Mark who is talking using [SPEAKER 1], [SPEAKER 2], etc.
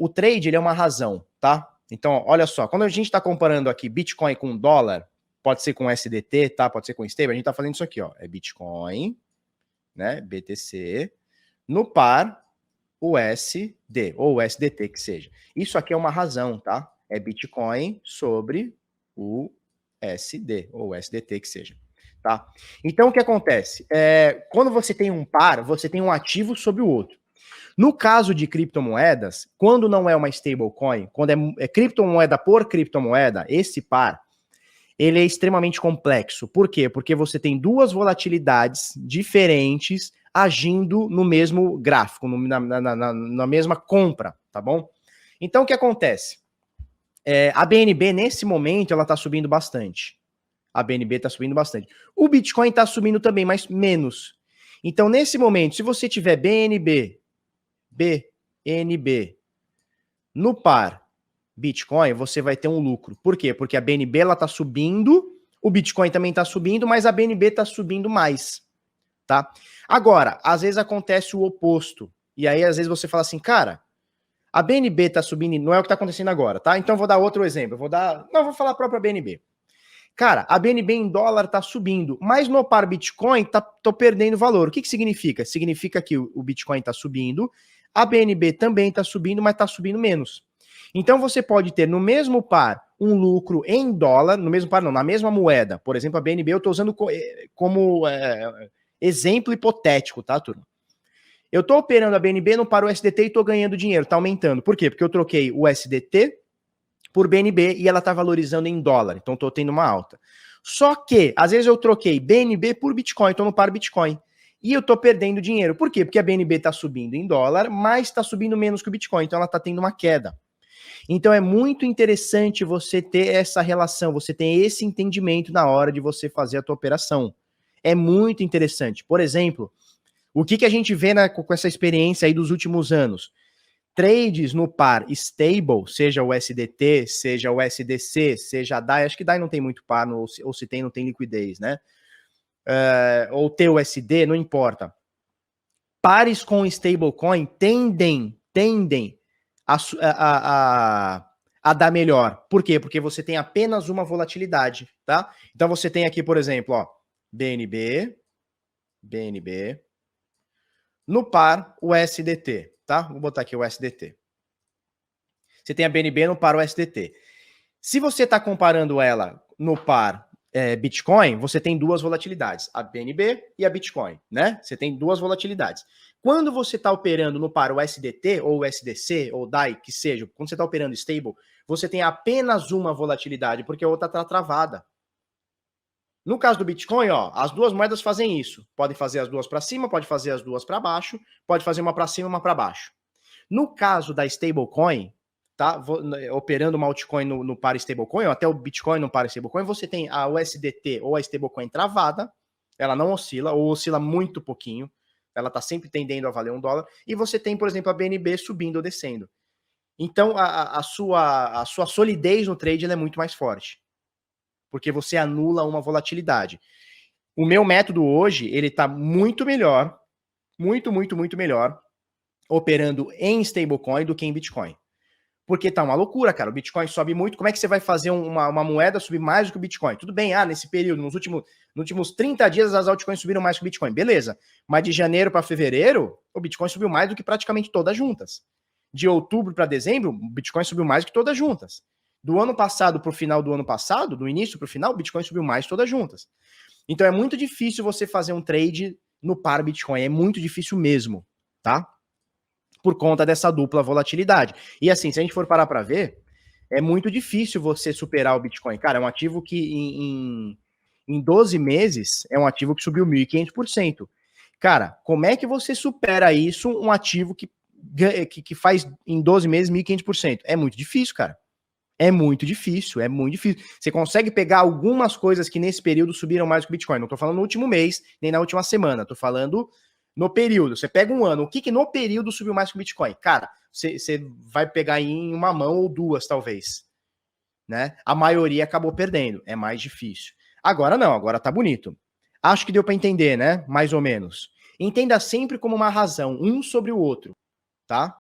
[SPEAKER 1] o trade ele é uma razão, tá? Então, olha só, quando a gente está comparando aqui Bitcoin com dólar, pode ser com SDT, tá? Pode ser com stable, a gente está fazendo isso aqui, ó. É Bitcoin, né? BTC, no par USD, ou USDT que seja. Isso aqui é uma razão, tá? É Bitcoin sobre o USD, ou USDT que seja. Tá? Então, o que acontece? Quando você tem um par, você tem um ativo sobre o outro. No caso de criptomoedas, quando não é uma stablecoin, quando é criptomoeda por criptomoeda, esse par, ele é extremamente complexo. Por quê? Porque você tem duas volatilidades diferentes agindo no mesmo gráfico, na mesma compra, tá bom? Então, o que acontece? A BNB, nesse momento, ela está subindo bastante. A BNB está subindo bastante. O Bitcoin está subindo também, mas menos. Então, nesse momento, se você tiver BNB no par Bitcoin, você vai ter um lucro. Por quê? Porque a BNB ela está subindo, o Bitcoin também está subindo, mas a BNB está subindo mais, tá? Agora, às vezes acontece o oposto. E aí, às vezes você fala assim, cara, a BNB está subindo, não é o que está acontecendo agora, tá? Então, eu vou dar outro exemplo. Vou falar a própria BNB. Cara, a BNB em dólar tá subindo, mas no par Bitcoin tô perdendo valor. O que significa? Significa que o Bitcoin tá subindo, a BNB também tá subindo, mas tá subindo menos. Então você pode ter no mesmo par um lucro em dólar, no mesmo par não, na mesma moeda. Por exemplo, a BNB eu tô usando como exemplo hipotético, tá, turma? Eu tô operando a BNB no par USDT e tô ganhando dinheiro, tá aumentando. Por quê? Porque eu troquei o USDT por BNB e ela tá valorizando em dólar, então tô tendo uma alta. Só que, às vezes eu troquei BNB por Bitcoin, tô no par Bitcoin, e eu tô perdendo dinheiro. Por quê? Porque a BNB tá subindo em dólar, mas tá subindo menos que o Bitcoin, então ela tá tendo uma queda. Então é muito interessante você ter essa relação, você ter esse entendimento na hora de você fazer a tua operação. É muito interessante. Por exemplo, o que a gente vê com essa experiência aí dos últimos anos? Trades no par stable, seja o SDT, seja o SDC, seja a DAI, acho que DAI não tem muito par, ou se tem, não tem liquidez, né? Ou TUSD, não importa. Pares com stablecoin tendem a dar melhor. Por quê? Porque você tem apenas uma volatilidade, tá? Então você tem aqui, por exemplo, ó, BNB, no par o SDT, tá? Vou botar aqui o SDT. Você tem a BNB no par USDT. Se você está comparando ela no par Bitcoin, você tem duas volatilidades, a BNB e a Bitcoin, né? Você tem duas volatilidades. Quando você está operando no par USDT ou USDC ou DAI, que seja, quando você está operando stable, você tem apenas uma volatilidade, porque a outra está travada. No caso do Bitcoin, ó, as duas moedas fazem isso. Podem fazer as duas para cima, pode fazer as duas para baixo, pode fazer uma para cima e uma para baixo. No caso da stablecoin, tá? Operando uma altcoin no par stablecoin, ou até o Bitcoin no par stablecoin, você tem a USDT ou a stablecoin travada, ela não oscila, ou oscila muito pouquinho, ela está sempre tendendo a valer $1, e você tem, por exemplo, a BNB subindo ou descendo. Então, a sua solidez no trade é muito mais forte, porque você anula uma volatilidade. O meu método hoje, ele está muito melhor, muito melhor, operando em stablecoin do que em Bitcoin. Porque tá uma loucura, cara. O Bitcoin sobe muito. Como é que você vai fazer uma moeda subir mais do que o Bitcoin? Tudo bem, nesse período, nos últimos 30 dias, as altcoins subiram mais que o Bitcoin. Beleza. Mas de janeiro para fevereiro, o Bitcoin subiu mais do que praticamente todas juntas. De outubro para dezembro, o Bitcoin subiu mais do que todas juntas. Do ano passado para o final do ano passado, do início para o final, o Bitcoin subiu mais todas juntas. Então é muito difícil você fazer um trade no par Bitcoin. É muito difícil mesmo, tá? Por conta dessa dupla volatilidade. E assim, se a gente for parar para ver, é muito difícil você superar o Bitcoin. Cara, é um ativo que em 12 meses é um ativo que subiu 1.500%. Cara, como é que você supera isso, um ativo que faz em 12 meses 1.500%? É muito difícil, cara. É muito difícil. Você consegue pegar algumas coisas que nesse período subiram mais que o Bitcoin. Não tô falando no último mês, nem na última semana. Tô falando no período. Você pega um ano, o que no período subiu mais que o Bitcoin? Cara, você vai pegar em uma mão ou duas, talvez. Né? A maioria acabou perdendo. É mais difícil. Agora não, agora tá bonito. Acho que deu para entender, né? Mais ou menos. Entenda sempre como uma razão, um sobre o outro, tá?